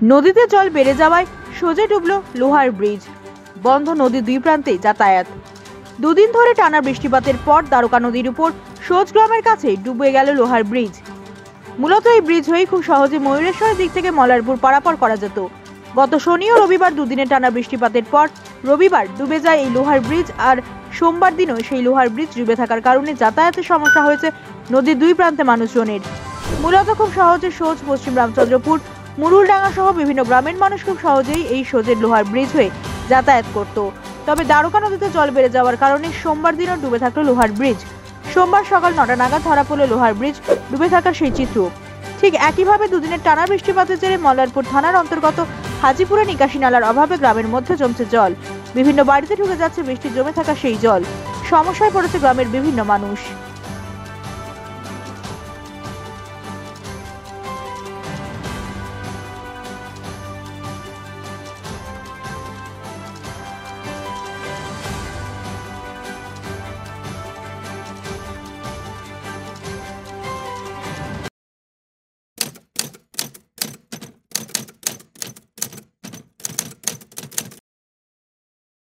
নদীতে জল বেড়ে যাওয়ায় সোজে ডুবল লোহার ব্রিজ। বন্ধ নদীর দুই প্রান্তে যাতায়াত। দুদিন ধরে টানা বৃষ্টিপাতের পর দ্বারকা নদীর উপর সোজ গ্রামের কাছে ডুবে গেল লোহার ব্রিজ। মূলত এই ব্রিজ হয়েই খুব সহজে ময়ূরেশ্বরের দিক থেকে মল্লারপুর পারাপার করা যেত। গত শনি ও রবিবার দুদিনের টানা বৃষ্টিপাতের পর রবিবার ডুবে যায় এই লোহার ব্রিজ, আর সোমবার দিনও সেই লোহার ব্রিজ ডুবে থাকার কারণে যাতায়াতের সমস্যা হয়েছে নদীর দুই প্রান্তে মানুষজনের। মূলত খুব সহজে সোজ পশ্চিম রামচন্দ্রপুর, মুরুলডাঙ্গা সহ বিভিন্ন গ্রামের মানুষ খুব সহজেই এই সোজের লোহার ব্রিজ হয়ে যাতায়াত করত। তবে দ্বারকা নদীতে জল বেড়ে যাওয়ার কারণে সোমবার দিনও ডুবে থাকলো লোহার ব্রিজ। সোমবার সকাল 9টা নাগাদ ধরা পড়ল লোহার ব্রিজ ডুবে থাকার সেই চিত্র। ঠিক একইভাবে দুদিনের টানা বৃষ্টিপাতের জেরে মল্লারপুর থানার অন্তর্গত হাজিপুরে নিকাশি নালার অভাবে গ্রামের মধ্যে জমছে জল। বিভিন্ন বাড়িতে ঢুকে যাচ্ছে বৃষ্টি জমে থাকা সেই জল। সমস্যায় পড়েছে গ্রামের বিভিন্ন মানুষ।